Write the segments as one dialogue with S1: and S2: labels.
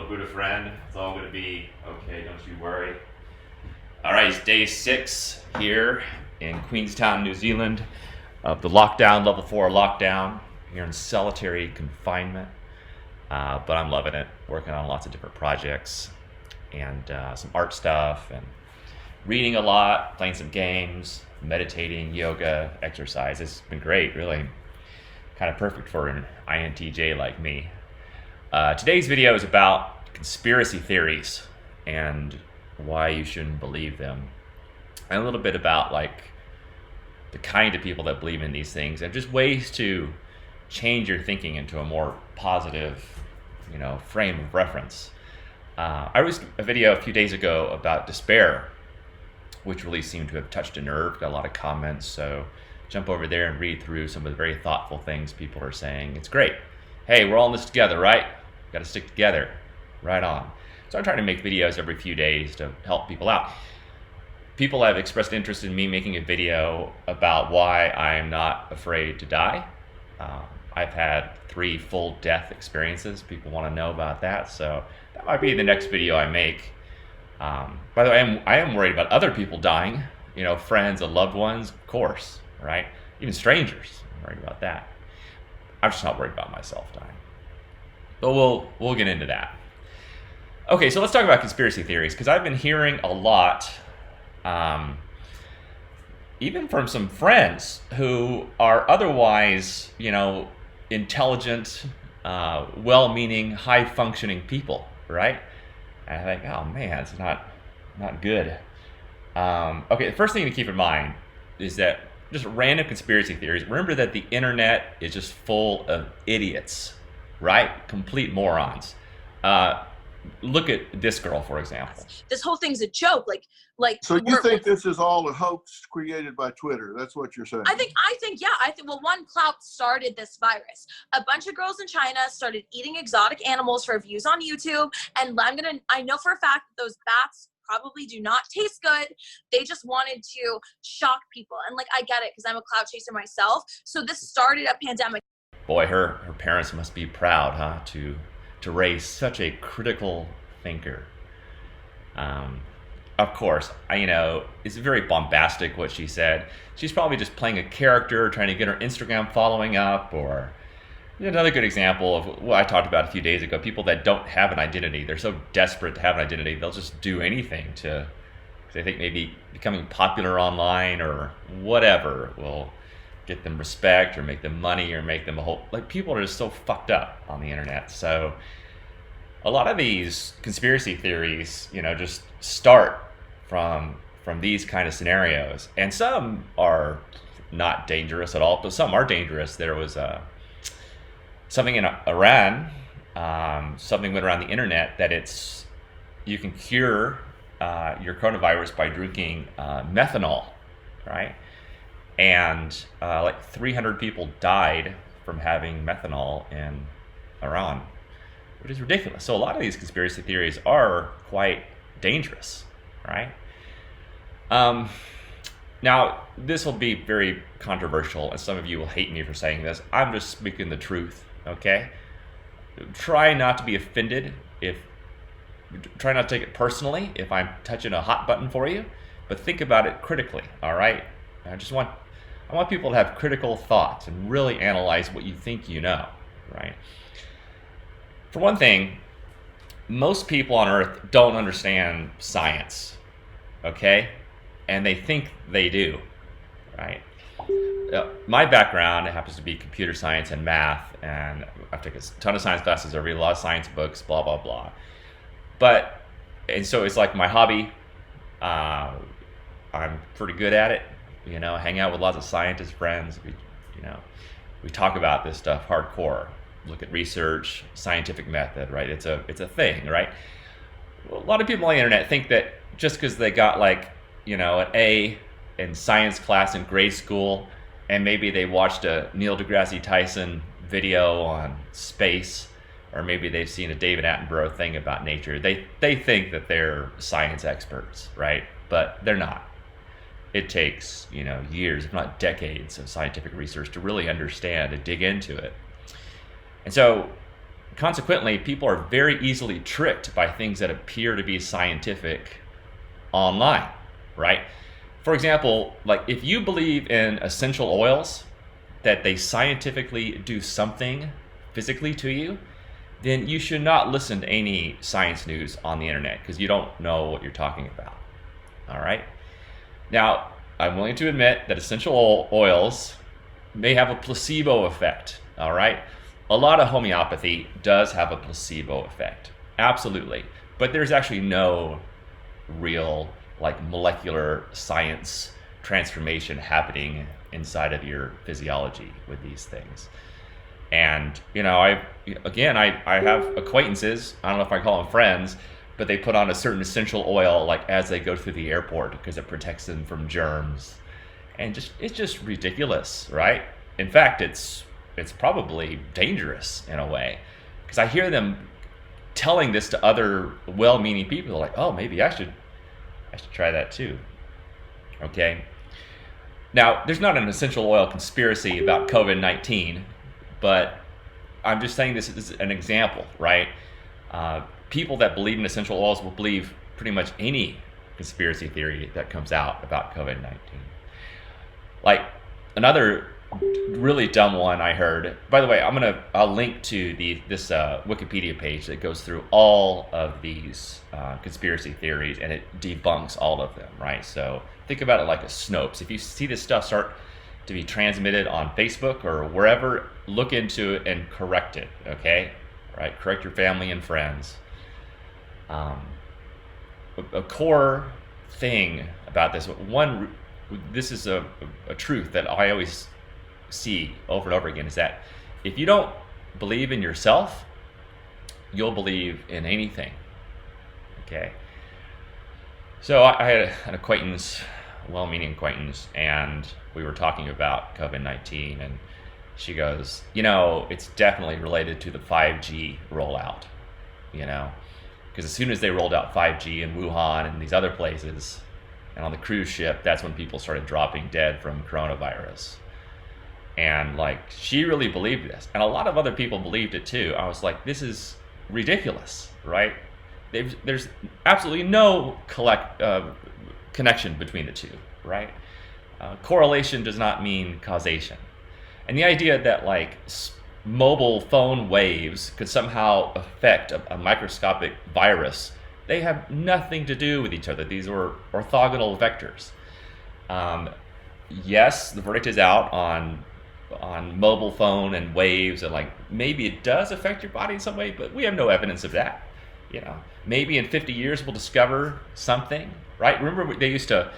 S1: Buddha friend. It's all going to be okay, don't you worry. All right, it's day 6 here in Queenstown, New Zealand, of the lockdown, level 4 lockdown, here in solitary confinement. But I'm loving it, working on lots of different projects and some art stuff and reading a lot, playing some games, meditating, yoga, exercise. It's been great, really. Kind of perfect for an INTJ like me. Today's video is about conspiracy theories and why you shouldn't believe them. And a little bit about like the kind of people that believe in these things and just ways to change your thinking into a more positive, frame of reference. I released a video a few days ago about despair, which really seemed to have touched a nerve, got a lot of comments, so jump over there and read through some of the very thoughtful things people are saying. It's great. Hey, we're all in this together, right? Got to stick together. Right on. So I'm trying to make videos every few days to help people out. People have expressed interest in me making a video about why I'm not afraid to die. I've had 3 full death experiences. People want to know about that, so that might be the next video I make. By the way, I am worried about other people dying, friends and loved ones, of course, right? Even strangers, I'm worried about that. I'm just not worried about myself dying. But we'll get into that. Okay, so let's talk about conspiracy theories, because I've been hearing a lot, even from some friends who are otherwise, intelligent, well-meaning, high-functioning people, right? And I think, oh man, it's not good. Okay, the first thing to keep in mind is that just random conspiracy theories. Remember that the internet is just full of idiots, right? Complete morons. Look at this girl, for example.
S2: This whole thing's a joke.
S3: So you think this is all a hoax created by Twitter? That's what you're saying?
S2: I think, well, one clout started this virus. A bunch of girls in China started eating exotic animals for views on YouTube. And I know for a fact that those bats probably do not taste good. They just wanted to shock people. And I get it, because I'm a clout chaser myself. So this started a pandemic.
S1: Boy, her parents must be proud, huh? To raise such a critical thinker. Of course, it's very bombastic what she said. She's probably just playing a character, trying to get her Instagram following up, or another good example of what I talked about a few days ago, people that don't have an identity. They're so desperate to have an identity, they'll just do anything because they think maybe becoming popular online or whatever will get them respect or make them money or make them people are just so fucked up on the internet. So a lot of these conspiracy theories, just start from these kind of scenarios, and some are not dangerous at all, but some are dangerous. There was something in Iran, something went around the internet that you can cure your coronavirus by drinking methanol, right? And 300 people died from having methanol in Iran, which is ridiculous. So a lot of these conspiracy theories are quite dangerous, right? Now, this will be very controversial, and some of you will hate me for saying this. I'm just speaking the truth, okay? Try not to be offended. Try not to take it personally if I'm touching a hot button for you, but think about it critically, all right? I want people to have critical thoughts and really analyze what you think you know, right? For one thing, most people on Earth don't understand science, okay? And they think they do, right? My background happens to be computer science and math, and I've taken a ton of science classes, I read a lot of science books, blah, blah, blah. And so it's like my hobby. I'm pretty good at it, hang out with lots of scientist friends. We talk about this stuff hardcore. Look at research, scientific method, right? It's a thing, right? A lot of people on the internet think that just because they got an A in science class in grade school, and maybe they watched a Neil deGrasse Tyson video on space, or maybe they've seen a David Attenborough thing about nature, they think that they're science experts, right? But they're not. It takes, years, if not decades of scientific research to really understand and dig into it. And so consequently, people are very easily tricked by things that appear to be scientific online, right? For example, like if you believe in essential oils, that they scientifically do something physically to you, then you should not listen to any science news on the internet because you don't know what you're talking about. All right. Now, I'm willing to admit that essential oils may have a placebo effect. All right. A lot of homeopathy does have a placebo effect. Absolutely. But there's actually no real like molecular science transformation happening inside of your physiology with these things. And I have acquaintances, I don't know if I call them friends, but they put on a certain essential oil like as they go through the airport because it protects them from germs. And it's just ridiculous, right? In fact, it's probably dangerous in a way, because I hear them telling this to other well-meaning people like, oh, maybe I should try that too. Okay. Now, there's not an essential oil conspiracy about COVID-19, but I'm just saying this is an example, right? People that believe in essential oils will believe pretty much any conspiracy theory that comes out about COVID-19. Like another really dumb one I heard. By the way, I'll link to this Wikipedia page that goes through all of these conspiracy theories, and it debunks all of them, right? So think about it like a Snopes. If you see this stuff start to be transmitted on Facebook or wherever, look into it and correct it, okay? Right? Correct your family and friends. A core thing about this is a truth that I always see over and over again, is that if you don't believe in yourself, you'll believe in anything. Okay. So I had an acquaintance, well-meaning acquaintance, and we were talking about COVID-19, and she goes, it's definitely related to the 5G rollout, because as soon as they rolled out 5G in Wuhan and these other places, and on the cruise ship, that's when people started dropping dead from coronavirus. And like, she really believed this, and a lot of other people believed it too. I was like, this is ridiculous, right? There's absolutely no connection between the two, right? Correlation does not mean causation. And the idea that like mobile phone waves could somehow affect a microscopic virus, they have nothing to do with each other. These are orthogonal vectors. Yes, the verdict is out on mobile phone and waves, and like maybe it does affect your body in some way, but we have no evidence of that. Maybe in 50 years we'll discover something, right? Remember they used to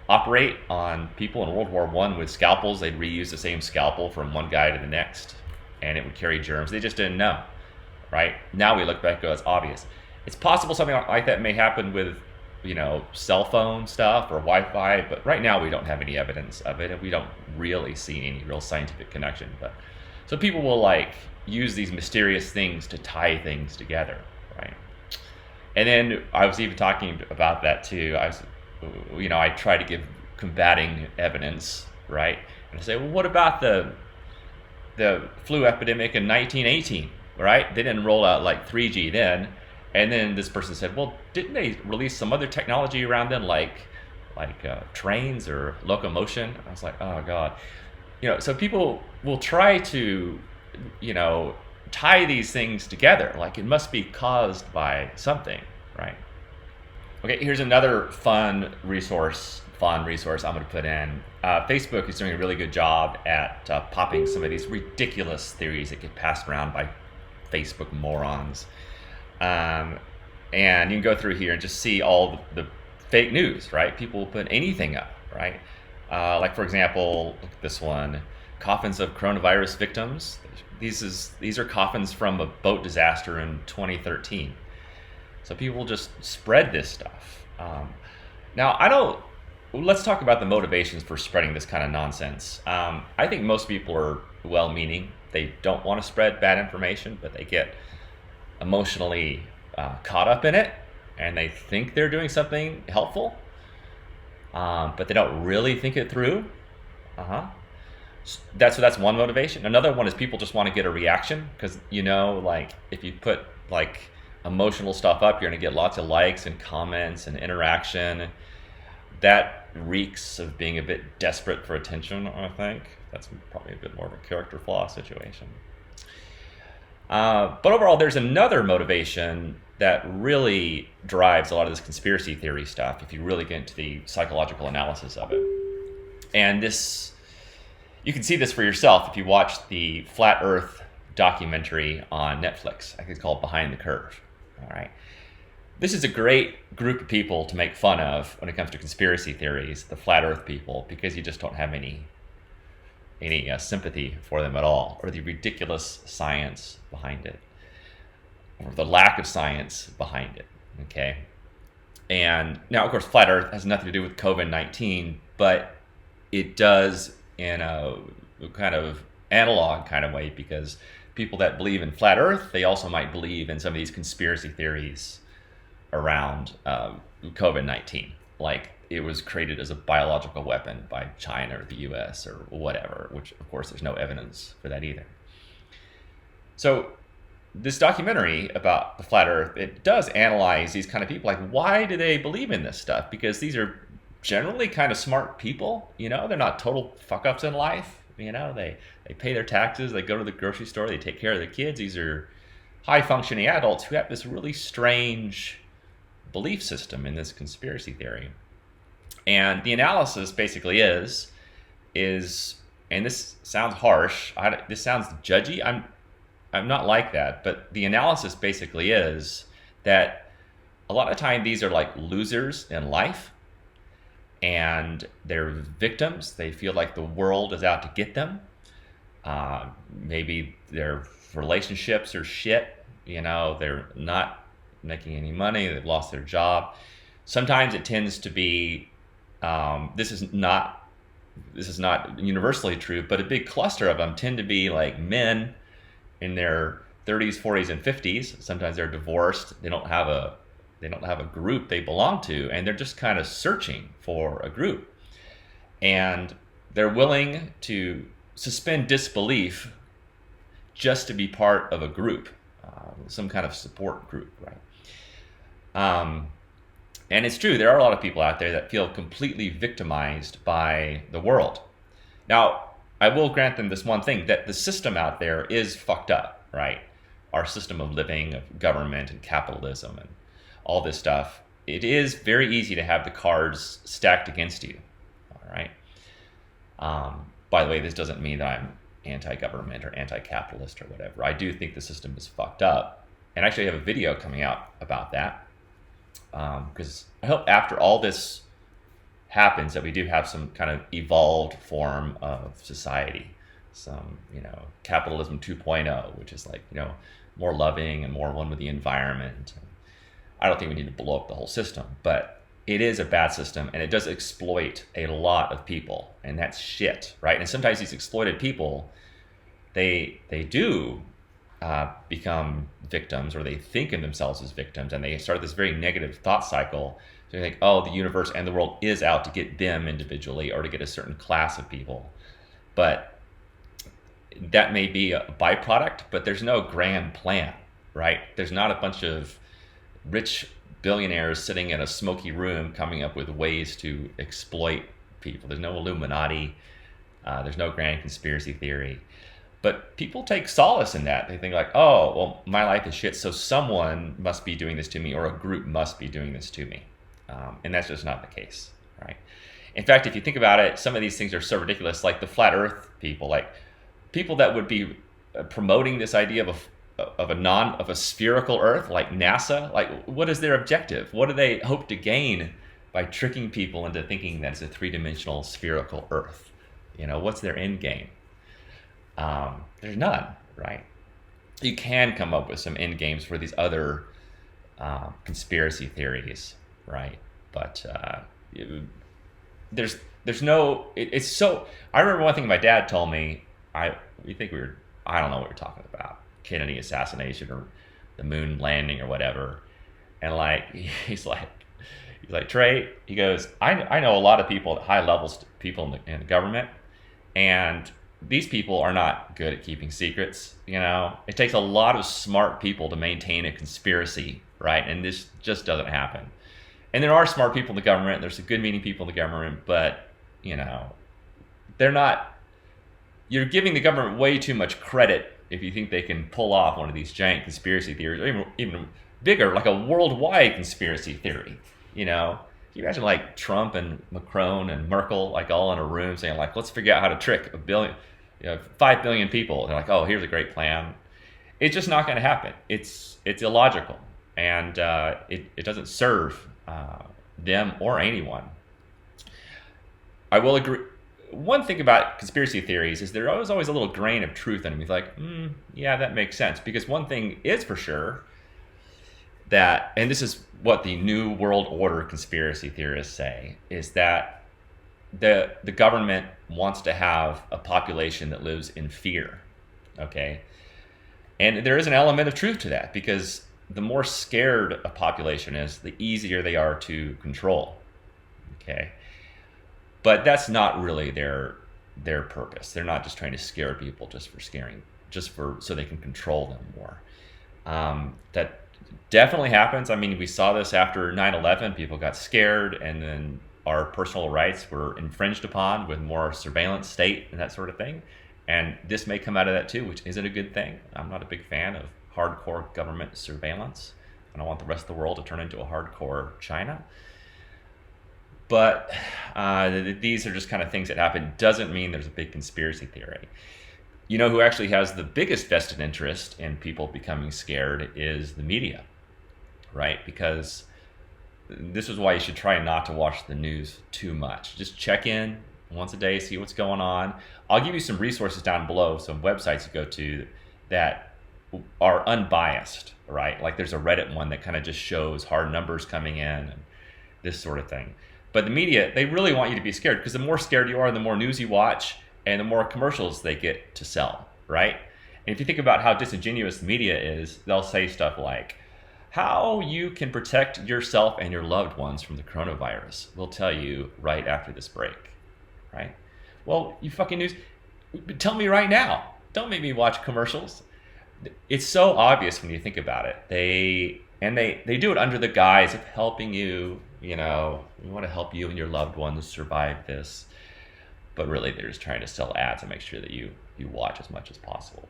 S1: operate on people in World War I with scalpels. They'd reuse the same scalpel from one guy to the next, and it would carry germs. They just didn't know, right? Now we look back and go, it's obvious. It's possible something like that may happen with cell phone stuff or Wi-Fi, but right now we don't have any evidence of it, and we don't really see any real scientific connection. But so people will like use these mysterious things to tie things together, right? And then I was even talking about that too. I try to give combating evidence, right? And I say, well, what about the flu epidemic in 1918, right? They didn't roll out like 3G then. And then this person said, well, didn't they release some other technology around then, like trains or locomotion? I was like, oh God. So people will try to, tie these things together. Like it must be caused by something, right? Okay, here's another fun resource I'm going to put in. Facebook is doing a really good job at popping some of these ridiculous theories that get passed around by Facebook morons. And you can go through here and just see all the fake news, right? People will put anything up, right? Like for example, look at this one, coffins of coronavirus victims. These are coffins from a boat disaster in 2013. So people just spread this stuff. Now let's talk about the motivations for spreading this kind of nonsense. I think most people are well-meaning. They don't want to spread bad information, but they get emotionally caught up in it, and they think they're doing something helpful, but they don't really think it through. That's one motivation. Another one is people just want to get a reaction because, like if you put like emotional stuff up, you're going to get lots of likes and comments and interaction. That reeks of being a bit desperate for attention, I think. That's probably a bit more of a character flaw situation. But overall, there's another motivation that really drives a lot of this conspiracy theory stuff if you really get into the psychological analysis of it. And this, you can see this for yourself if you watch the Flat Earth documentary on Netflix. I think it's called Behind the Curve. All right. This is a great group of people to make fun of when it comes to conspiracy theories, the Flat Earth people, because you just don't have any sympathy for them at all, or the ridiculous science behind it, or the lack of science behind it, okay? And now, of course, Flat Earth has nothing to do with COVID-19, but it does in a kind of analog kind of way, because people that believe in Flat Earth, they also might believe in some of these conspiracy theories around COVID-19, like it was created as a biological weapon by China or the US or whatever, which of course there's no evidence for that either. So this documentary about the Flat Earth, it does analyze these kind of people, like why do they believe in this stuff? Because these are generally kind of smart people, they're not total fuck-ups in life, they pay their taxes, they go to the grocery store, they take care of their kids. These are high-functioning adults who have this really strange belief system in this conspiracy theory. And the analysis basically is, and this sounds harsh, this sounds judgy, I'm not like that, but the analysis basically is that a lot of time these are like losers in life, and they're victims. They feel like the world is out to get them. Maybe their relationships are shit, they're not making any money, they've lost their job. Sometimes it tends to be, this is not universally true, but a big cluster of them tend to be like men in their 30s, 40s, and 50s. Sometimes they're divorced. They don't have a group they belong to, and they're just kind of searching for a group. And they're willing to suspend disbelief just to be part of a group, some kind of support group, right? And it's true, there are a lot of people out there that feel completely victimized by the world. Now, I will grant them this one thing, that the system out there is fucked up, right? Our system of living, of government and capitalism and all this stuff. It is very easy to have the cards stacked against you, all right? By the way, this doesn't mean that I'm anti-government or anti-capitalist or whatever. I do think the system is fucked up. And I actually have a video coming out about that. Because I hope after all this happens that we do have some kind of evolved form of society, some capitalism 2.0, which is like more loving and more one with the environment. I don't think we need to blow up the whole system, but it is a bad system, and it does exploit a lot of people, and that's shit, right? And sometimes these exploited people, they do become victims, or they think of themselves as victims, and they start this very negative thought cycle. So they think, oh, the universe and the world is out to get them individually or to get a certain class of people. But that may be a byproduct, but there's no grand plan, right? There's not a bunch of rich billionaires sitting in a smoky room coming up with ways to exploit people. There's no Illuminati. There's no grand conspiracy theory. But people take solace in that. They think like, oh, well, my life is shit, so someone must be doing this to me, or a group must be doing this to me. And that's just not the case, right? In fact, if you think about it, some of these things are so ridiculous, like the Flat Earth people, like people that would be promoting this idea of a spherical Earth, like NASA. Like, what is their objective? What do they hope to gain by tricking people into thinking that it's a three-dimensional spherical Earth? What's their end game? There's none, right? You can come up with some end games for these other conspiracy theories, right? But there's no. It's so. I remember one thing my dad told me. I don't know what we're talking about, Kennedy assassination or the moon landing or whatever, and like he's like Trey. He goes, I know a lot of people at high levels, people in the government, and these people are not good at keeping secrets. It takes a lot of smart people to maintain a conspiracy, right? And this just doesn't happen. And there are smart people in the government. There's some good meaning people in the government, but they're not. You're giving the government way too much credit if you think they can pull off one of these giant conspiracy theories, or even bigger, like a worldwide conspiracy theory. Can you imagine like Trump and Macron and Merkel like all in a room saying like, let's figure out how to trick 5 billion people. And they're like, oh, here's a great plan. It's just not going to happen. It's illogical, and it doesn't serve them or anyone. I will agree. One thing about conspiracy theories is there is always a little grain of truth in them. It's like, yeah, that makes sense. Because one thing is for sure that, and this is what the New World Order conspiracy theorists say, is that the government wants to have a population that lives in fear, okay? And there is an element of truth to that, because the more scared a population is, the easier they are to control, okay? But that's not really their purpose. They're not just trying to scare people so they can control them more. That definitely happens. I mean, we saw this after 9/11. People got scared, and then our personal rights were infringed upon with more surveillance state and that sort of thing. And this may come out of that too, which isn't a good thing. I'm not a big fan of hardcore government surveillance. I don't want the rest of the world to turn into a hardcore China. But these are just kind of things that happen. Doesn't mean there's a big conspiracy theory. Who actually has the biggest vested interest in people becoming scared is the media, right? Because this is why you should try not to watch the news too much. Just check in once a day, see what's going on. I'll give you some resources down below, some websites to go to that are unbiased, right? Like there's a Reddit one that kind of just shows hard numbers coming in and this sort of thing. But the media, they really want you to be scared, because the more scared you are, the more news you watch, and the more commercials they get to sell, right? And if you think about how disingenuous the media is, they'll say stuff like, how you can protect yourself and your loved ones from the coronavirus, we'll tell you right after this break, right? Well, you fucking news, tell me right now. Don't make me watch commercials. It's so obvious when you think about it. They do it under the guise of helping you. We want to help you and your loved ones survive this. But really, they're just trying to sell ads and make sure that you watch as much as possible,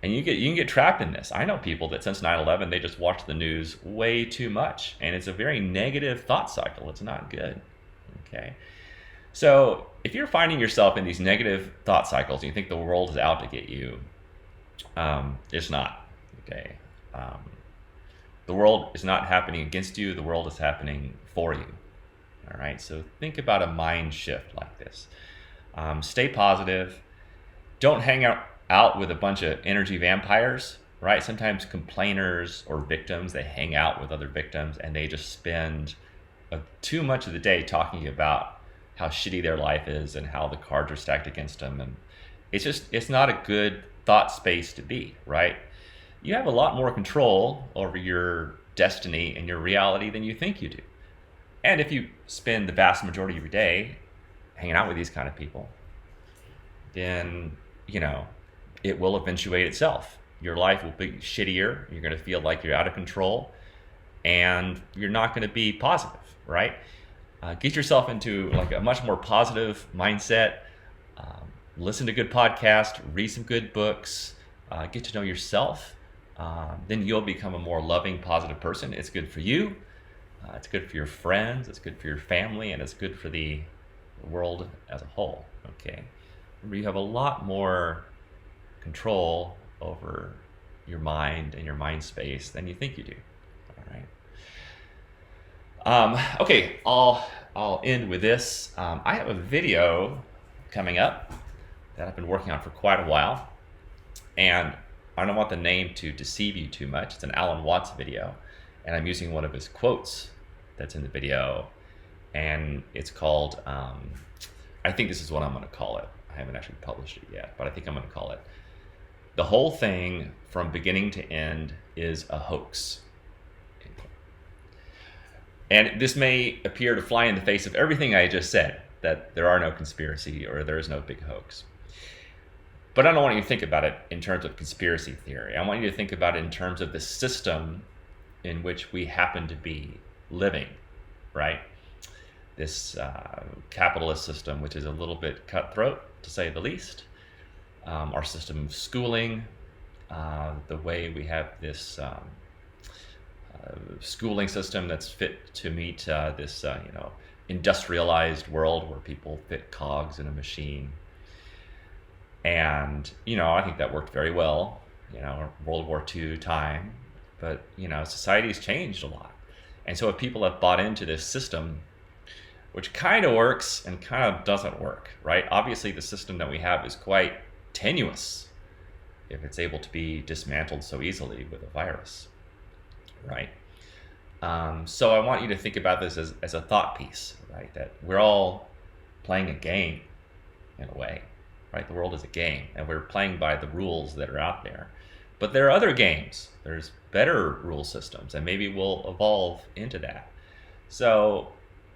S1: and you can get trapped in this. I know people that since 9/11, they just watch the news way too much, and it's a very negative thought cycle. It's not good, okay? So if you're finding yourself in these negative thought cycles and you think the world is out to get you, it's not, okay? The world is not happening against you. The world is happening for you. All right. So think about a mind shift like this. Stay positive. Don't hang out with a bunch of energy vampires, right? Sometimes complainers or victims, they hang out with other victims and they just spend too much of the day talking about how shitty their life is and how the cards are stacked against them. And it's not a good thought space to be, right? You have a lot more control over your destiny and your reality than you think you do. And if you spend the vast majority of your day hanging out with these kind of people, then, it will eventuate itself. Your life will be shittier. You're going to feel like you're out of control, and you're not going to be positive, right? Get yourself into like a much more positive mindset. Listen to good podcasts, read some good books, get to know yourself. Then you'll become a more loving, positive person. It's good for you. It's good for your friends. It's good for your family, and it's good for the world as a whole. Okay. Remember, you have a lot more control over your mind and your mind space than you think you do. All right. Okay. I'll end with this. I have a video coming up that I've been working on for quite a while, and I don't want the name to deceive you too much. It's an Alan Watts video, and I'm using one of his quotes that's in the video, and it's called, I think this is what I'm going to call it. I haven't actually published it yet, but I think I'm going to call it, "The whole thing from beginning to end is a hoax." And this may appear to fly in the face of everything I just said, that there are no conspiracy or there is no big hoax. But I don't want you to think about it in terms of conspiracy theory. I want you to think about it in terms of the system in which we happen to be living, right? This capitalist system, which is a little bit cutthroat, to say the least. Our system of schooling, the way we have this schooling system that's fit to meet this, industrialized world where people fit cogs in a machine. And, I think that worked very well, World War II time. But, society's changed a lot. And so if people have bought into this system, which kind of works and kind of doesn't work, right? Obviously, the system that we have is quite tenuous if it's able to be dismantled so easily with a virus, right? So I want you to think about this as a thought piece, right? That we're all playing a game in a way, right? The world is a game, and we're playing by the rules that are out there. But there are other games. There's better rule systems, and maybe we'll evolve into that. So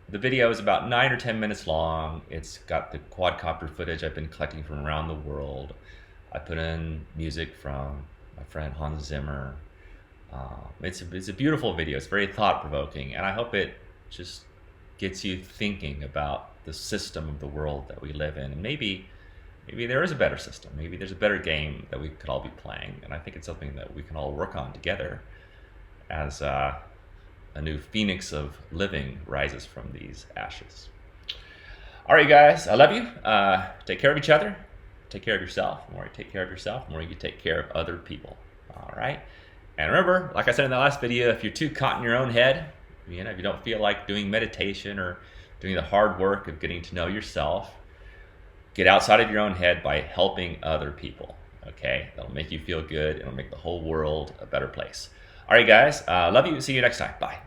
S1: the video is about 9 or 10 minutes long. It's got the quadcopter footage I've been collecting from around the world. I put in music from my friend Hans Zimmer. It's a beautiful video. It's very thought-provoking, and I hope it just gets you thinking about the system of the world that we live in. And maybe there is a better system. Maybe there's a better game that we could all be playing. And I think it's something that we can all work on together as a new phoenix of living rises from these ashes. All right, guys, I love you. Take care of each other. Take care of yourself. The more you take care of yourself, the more you can take care of other people. All right? And remember, like I said in the last video, if you're too caught in your own head, if you don't feel like doing meditation or doing the hard work of getting to know yourself, get outside of your own head by helping other people, okay? That'll make you feel good. It'll make the whole world a better place. All right, guys, love you. See you next time. Bye.